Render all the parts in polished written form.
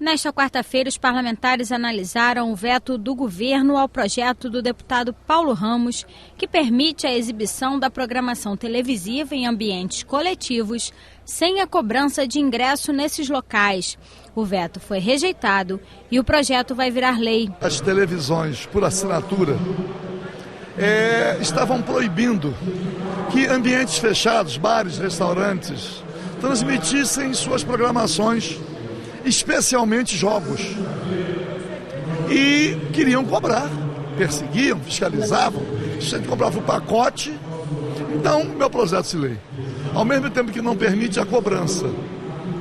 Nesta quarta-feira, os parlamentares analisaram o veto do governo ao projeto do deputado Paulo Ramos, que permite a exibição da programação televisiva em ambientes coletivos, sem a cobrança de ingresso nesses locais. O veto foi rejeitado e o projeto vai virar lei. As televisões por assinatura estavam proibindo que ambientes fechados, bares, restaurantes, transmitissem suas programações, especialmente jogos, e queriam cobrar, perseguiam, fiscalizavam, a gente cobrava o pacote. Então, meu projeto de lei, ao mesmo tempo que não permite a cobrança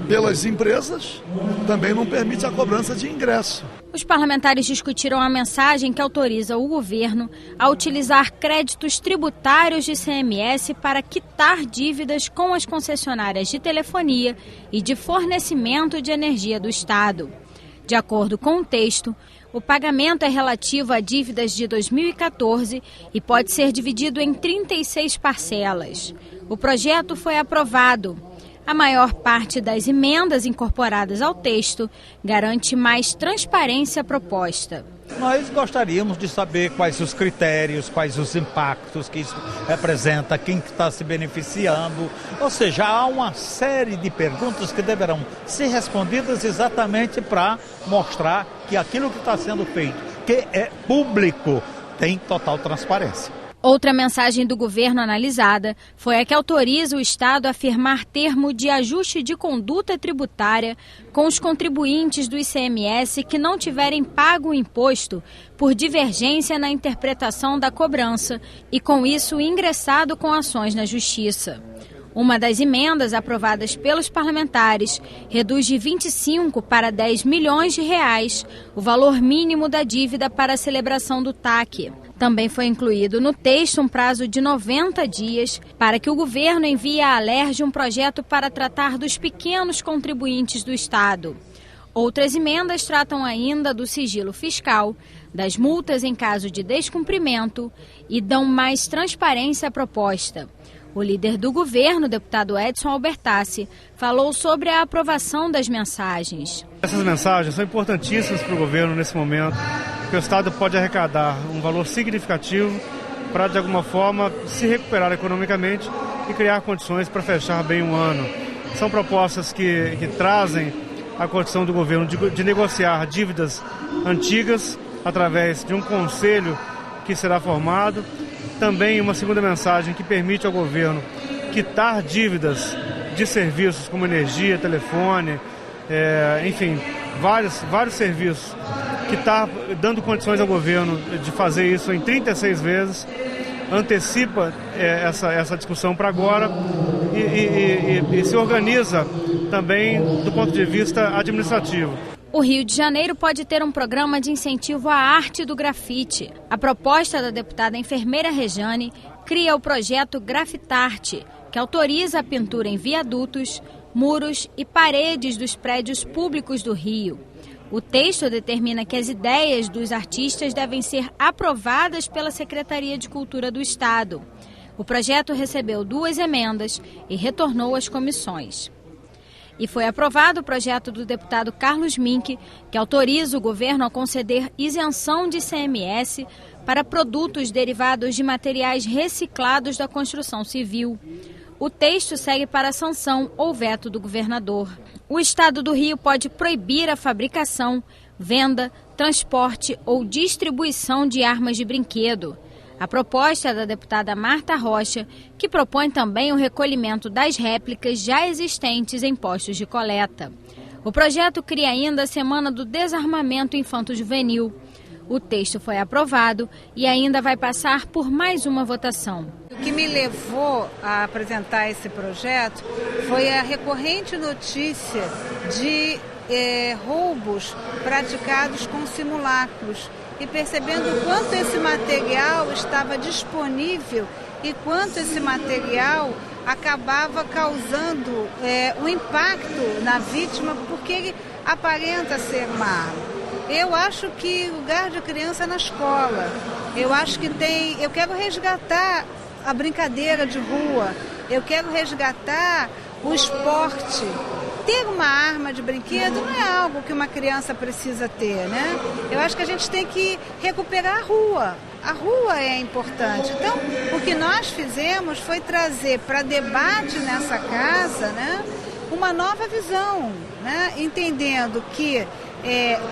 pelas empresas, também não permite a cobrança de ingresso. Os parlamentares discutiram a mensagem que autoriza o governo a utilizar créditos tributários de ICMS para quitar dívidas com as concessionárias de telefonia e de fornecimento de energia do Estado. De acordo com o texto, o pagamento é relativo a dívidas de 2014 e pode ser dividido em 36 parcelas. O projeto foi aprovado. A maior parte das emendas incorporadas ao texto garante mais transparência à proposta. Nós gostaríamos de saber quais os critérios, quais os impactos que isso representa, quem está se beneficiando. Ou seja, há uma série de perguntas que deverão ser respondidas exatamente para mostrar que aquilo que está sendo feito, que é público, tem total transparência. Outra mensagem do governo analisada foi a que autoriza o Estado a firmar termo de ajuste de conduta tributária com os contribuintes do ICMS que não tiverem pago o imposto por divergência na interpretação da cobrança e, com isso, ingressado com ações na Justiça. Uma das emendas aprovadas pelos parlamentares reduz de 25 para 10 milhões de reais o valor mínimo da dívida para a celebração do TAC. Também foi incluído no texto um prazo de 90 dias para que o governo envie à Alerj um projeto para tratar dos pequenos contribuintes do Estado. Outras emendas tratam ainda do sigilo fiscal, das multas em caso de descumprimento e dão mais transparência à proposta. O líder do governo, deputado Edson Albertassi, falou sobre a aprovação das mensagens. Essas mensagens são importantíssimas para o governo nesse momento, porque o Estado pode arrecadar um valor significativo para, de alguma forma, se recuperar economicamente e criar condições para fechar bem um ano. São propostas que trazem a condição do governo de negociar dívidas antigas através de um conselho que será formado. Também uma segunda mensagem que permite ao governo quitar dívidas de serviços como energia, telefone, enfim, vários serviços, que está dando condições ao governo de fazer isso em 36 vezes, antecipa essa discussão para agora e se organiza também do ponto de vista administrativo. O Rio de Janeiro pode ter um programa de incentivo à arte do grafite. A proposta da deputada enfermeira Rejane cria o projeto Grafitarte, que autoriza a pintura em viadutos, muros e paredes dos prédios públicos do Rio. O texto determina que as ideias dos artistas devem ser aprovadas pela Secretaria de Cultura do Estado. O projeto recebeu 2 emendas e retornou às comissões. E foi aprovado o projeto do deputado Carlos Mink, que autoriza o governo a conceder isenção de ICMS para produtos derivados de materiais reciclados da construção civil. O texto segue para a sanção ou veto do governador. O Estado do Rio pode proibir a fabricação, venda, transporte ou distribuição de armas de brinquedo. A proposta é da deputada Marta Rocha, que propõe também o recolhimento das réplicas já existentes em postos de coleta. O projeto cria ainda a Semana do Desarmamento Infanto-Juvenil. O texto foi aprovado e ainda vai passar por mais uma votação. O que me levou a apresentar esse projeto foi a recorrente notícia de roubos praticados com simulacros. E percebendo o quanto esse material estava disponível e quanto esse material acabava causando um impacto na vítima, porque ele aparenta ser uma arma. Eu acho que o lugar de criança é na escola. Eu acho que eu quero resgatar a brincadeira de rua, eu quero resgatar o esporte. ter uma arma de brinquedo não é algo que uma criança precisa ter, né? Eu acho que a gente tem que recuperar a rua. A rua é importante. Então, o que nós fizemos foi trazer para debate nessa casa, né, uma nova visão, né, entendendo que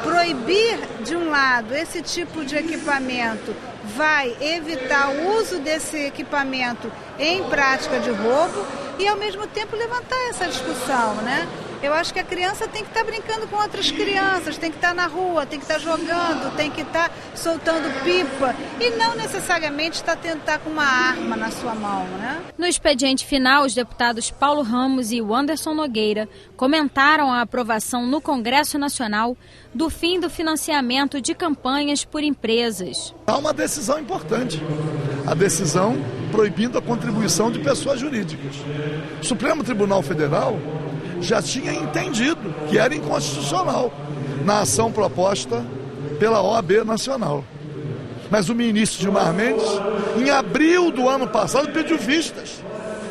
proibir, de um lado, esse tipo de equipamento vai evitar o uso desse equipamento em prática de roubo e, ao mesmo tempo, levantar essa discussão, né? Eu acho que a criança tem que estar brincando com outras crianças, tem que estar na rua, tem que estar jogando, tem que estar soltando pipa e não necessariamente estar com uma arma na sua mão, né? No expediente final, os deputados Paulo Ramos e Wanderson Nogueira comentaram a aprovação no Congresso Nacional do fim do financiamento de campanhas por empresas. Há uma decisão importante, a decisão proibindo a contribuição de pessoas jurídicas. O Supremo Tribunal Federal já tinha entendido que era inconstitucional na ação proposta pela OAB Nacional. Mas o ministro Gilmar Mendes, em abril do ano passado, pediu vistas.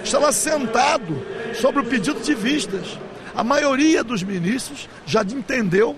Estava sentado sobre o pedido de vistas. A maioria dos ministros já entendeu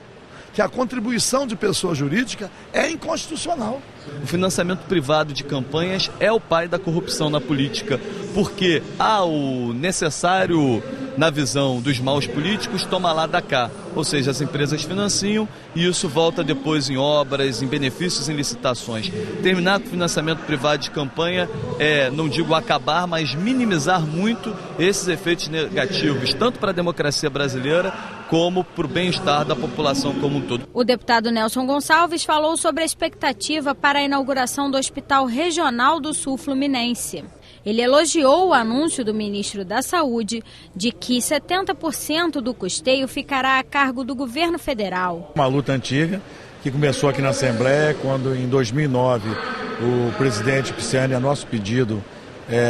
que a contribuição de pessoa jurídica é inconstitucional. O financiamento privado de campanhas é o pai da corrupção na política, porque há o necessário, na visão dos maus políticos, toma lá da cá. Ou seja, as empresas financiam e isso volta depois em obras, em benefícios, em licitações. Terminar com o financiamento privado de campanha é, não digo acabar, mas minimizar muito esses efeitos negativos, tanto para a democracia brasileira como para o bem-estar da população como um todo. O deputado Nelson Gonçalves falou sobre a expectativa para a inauguração do Hospital Regional do Sul Fluminense. Ele elogiou o anúncio do ministro da Saúde de que 70% do custeio ficará a cargo do governo federal. Uma luta antiga que começou aqui na Assembleia, quando em 2009 o presidente Pisciani, a nosso pedido,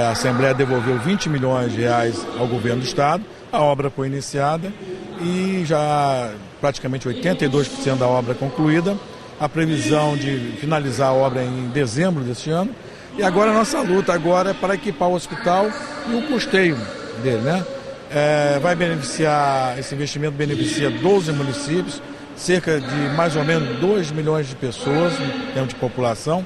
a Assembleia devolveu 20 milhões de reais ao governo do Estado. A obra foi iniciada e já praticamente 82% da obra concluída. A previsão de finalizar a obra em dezembro deste ano. E agora a nossa luta agora é para equipar o hospital e o custeio dele, né? Vai beneficiar, esse investimento beneficia 12 municípios, cerca de mais ou menos 2 milhões de pessoas em termos de população.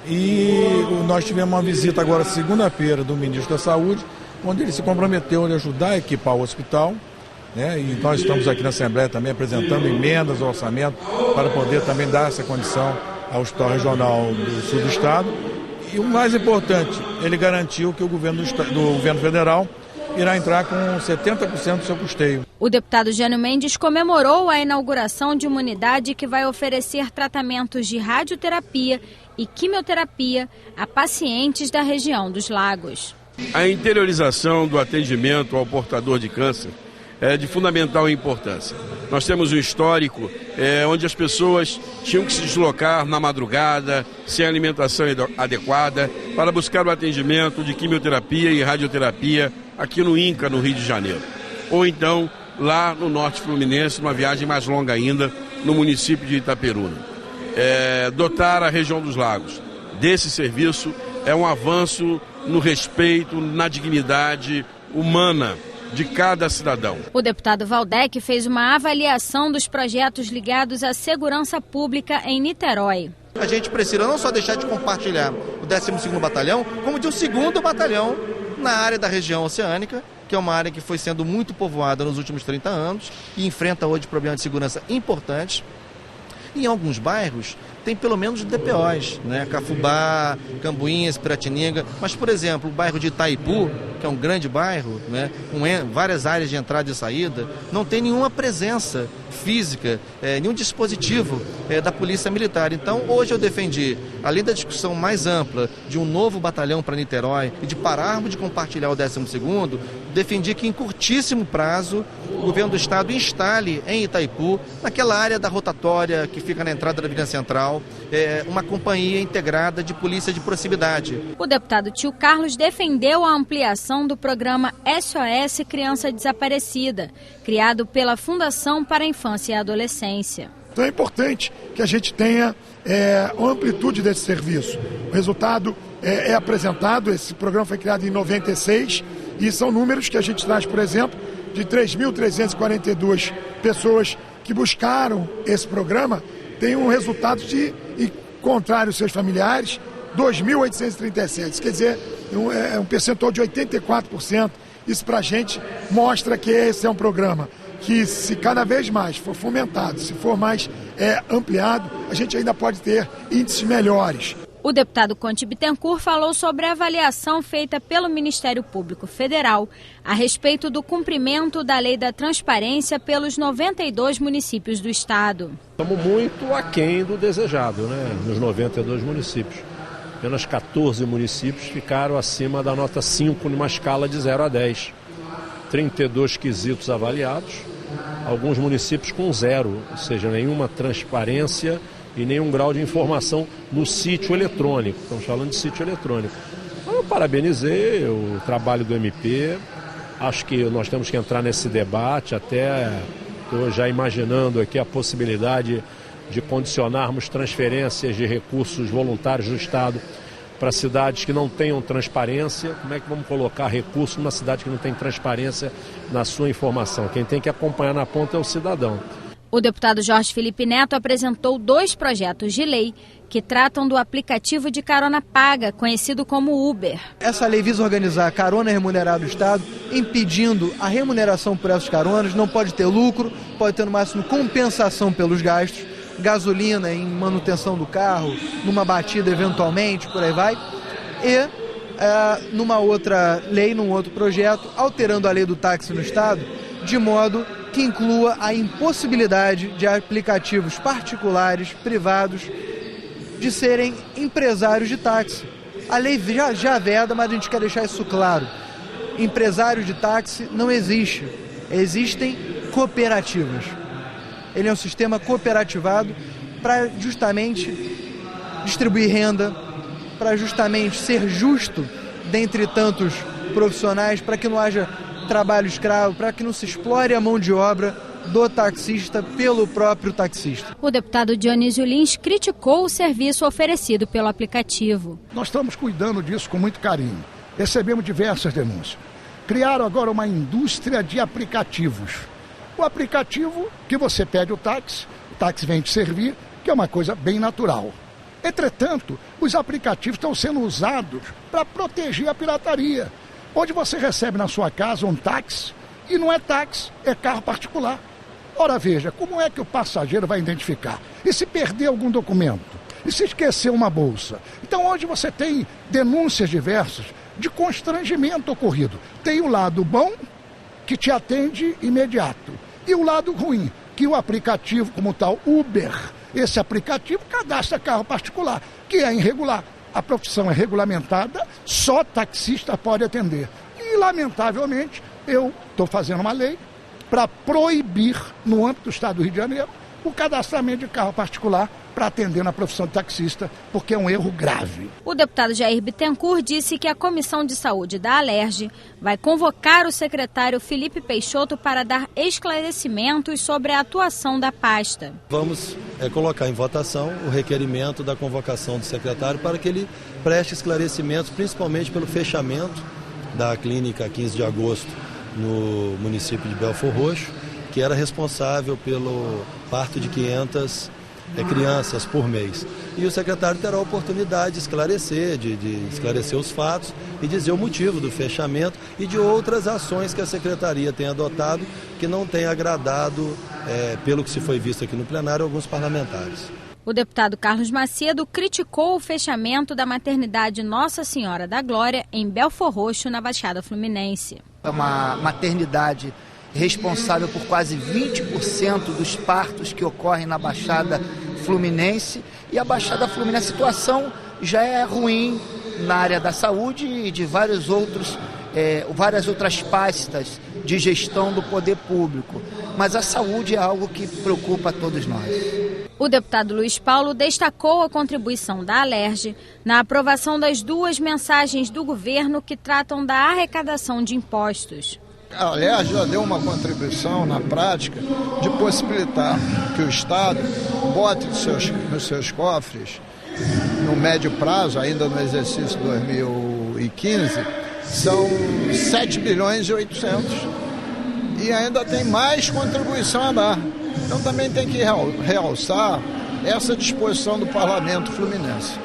E nós tivemos uma visita agora segunda-feira do ministro da Saúde, onde ele se comprometeu a ajudar a equipar o hospital, né? E nós estamos aqui na Assembleia também apresentando emendas ao orçamento para poder também dar essa condição ao Hospital Regional do Sul do Estado. E o mais importante, ele garantiu que o governo federal irá entrar com 70% do seu custeio. O deputado Jânio Mendes comemorou a inauguração de uma unidade que vai oferecer tratamentos de radioterapia e quimioterapia a pacientes da região dos Lagos. A interiorização do atendimento ao portador de câncer é de fundamental importância. Nós temos um histórico onde as pessoas tinham que se deslocar na madrugada, sem alimentação adequada, para buscar o atendimento de quimioterapia e radioterapia aqui no INCA, no Rio de Janeiro. Ou então, lá no Norte Fluminense, uma viagem mais longa ainda, no município de Itaperuna. Dotar a região dos Lagos desse serviço é um avanço no respeito, na dignidade humana de cada cidadão. O deputado Valdec fez uma avaliação dos projetos ligados à segurança pública em Niterói. A gente precisa não só deixar de compartilhar o 12º Batalhão, como de um 2º Batalhão na área da região oceânica, que é uma área que foi sendo muito povoada nos últimos 30 anos e enfrenta hoje problemas de segurança importantes. Em alguns bairros tem pelo menos DPOs, né? Cafubá, Cambuinhas, Piratininga, mas, por exemplo, o bairro de Itaipu, que é um grande bairro, né? Com várias áreas de entrada e saída, não tem nenhuma presença física, nenhum dispositivo da Polícia Militar. Então, hoje eu defendi, além da discussão mais ampla de um novo batalhão para Niterói e de pararmos de compartilhar o 12º, defendi que em curtíssimo prazo o governo do estado instale em Itaipu, naquela área da rotatória que fica na entrada da Avenida Central, uma companhia integrada de polícia de proximidade. O deputado Tio Carlos defendeu a ampliação do programa SOS Criança Desaparecida, criado pela Fundação para a Infância e a Adolescência. Então é importante que a gente tenha a amplitude desse serviço. O resultado é apresentado, esse programa foi criado em 96 e são números que a gente traz, por exemplo, de 3.342 pessoas que buscaram esse programa têm um resultado de encontrar os seus familiares, 2.837. Quer dizer, é um percentual de 84%. Isso para a gente mostra que esse é um programa que, se cada vez mais for fomentado, se for mais ampliado, a gente ainda pode ter índices melhores. O deputado Conte Bittencourt falou sobre a avaliação feita pelo Ministério Público Federal a respeito do cumprimento da Lei da Transparência pelos 92 municípios do estado. Estamos muito aquém do desejado, nos 92 municípios. Apenas 14 municípios ficaram acima da nota 5 numa escala de 0 a 10. 32 quesitos avaliados, alguns municípios com 0, ou seja, nenhuma transparência e nenhum grau de informação no sítio eletrônico. Estamos falando de sítio eletrônico. Eu parabenizei o trabalho do MP, acho que nós temos que entrar nesse debate, até estou já imaginando aqui a possibilidade de condicionarmos transferências de recursos voluntários do Estado para cidades que não tenham transparência. Como é que vamos colocar recurso numa cidade que não tem transparência na sua informação? Quem tem que acompanhar na ponta é o cidadão. O deputado Jorge Felipe Neto apresentou 2 projetos de lei que tratam do aplicativo de carona paga, conhecido como Uber. Essa lei visa organizar a carona remunerada do Estado, impedindo a remuneração por essas caronas. Não pode ter lucro, pode ter no máximo compensação pelos gastos, gasolina em manutenção do carro, numa batida eventualmente, por aí vai. E numa outra lei, num outro projeto, alterando a lei do táxi no Estado, de modo que inclua a impossibilidade de aplicativos particulares, privados, de serem empresários de táxi. A lei já veda, mas a gente quer deixar isso claro. Empresários de táxi não existe. Existem cooperativas. Ele é um sistema cooperativado para justamente distribuir renda, para justamente ser justo dentre tantos profissionais, para que não haja trabalho escravo, para que não se explore a mão de obra do taxista pelo próprio taxista. O deputado Dionísio Lins criticou o serviço oferecido pelo aplicativo. Nós estamos cuidando disso com muito carinho. Recebemos diversas denúncias. Criaram agora uma indústria de aplicativos. O aplicativo que você pede o táxi vem te servir, que é uma coisa bem natural. Entretanto, os aplicativos estão sendo usados para proteger a pirataria, onde você recebe na sua casa um táxi e não é táxi, é carro particular. Ora veja, como é que o passageiro vai identificar? E se perder algum documento? E se esquecer uma bolsa? Então hoje você tem denúncias diversas de constrangimento ocorrido. Tem o lado bom, que te atende imediato, e o lado ruim, que o aplicativo como tal Uber, esse aplicativo cadastra carro particular, que é irregular. A profissão é regulamentada, só taxista pode atender. E, lamentavelmente, eu estou fazendo uma lei para proibir, no âmbito do Estado do Rio de Janeiro, o cadastramento de carro particular para atender na profissão de taxista, porque é um erro grave. O deputado Jair Bittencourt disse que a Comissão de Saúde da Alerj vai convocar o secretário Felipe Peixoto para dar esclarecimentos sobre a atuação da pasta. Vamos colocar em votação o requerimento da convocação do secretário para que ele preste esclarecimentos, principalmente pelo fechamento da clínica 15 de agosto no município de Belfor Roxo, que era responsável pelo parto de 500 crianças por mês. E o secretário terá a oportunidade de esclarecer, de esclarecer os fatos e dizer o motivo do fechamento e de outras ações que a secretaria tem adotado que não tem agradado, pelo que se foi visto aqui no plenário, alguns parlamentares. O deputado Carlos Macedo criticou o fechamento da maternidade Nossa Senhora da Glória em Belfor Roxo, na Baixada Fluminense. É uma maternidade responsável por quase 20% dos partos que ocorrem na Baixada Fluminense. E a Baixada Fluminense, a situação já é ruim na área da saúde e de várias outras pastas de gestão do poder público. Mas a saúde é algo que preocupa a todos nós. O deputado Luiz Paulo destacou a contribuição da Alerj na aprovação das 2 mensagens do governo que tratam da arrecadação de impostos. A Alerj já deu uma contribuição na prática de possibilitar que o Estado bote nos seus cofres, no médio prazo, ainda no exercício 2015, são 7 bilhões e 800. e ainda tem mais contribuição a dar. Então também tem que realçar essa disposição do Parlamento Fluminense.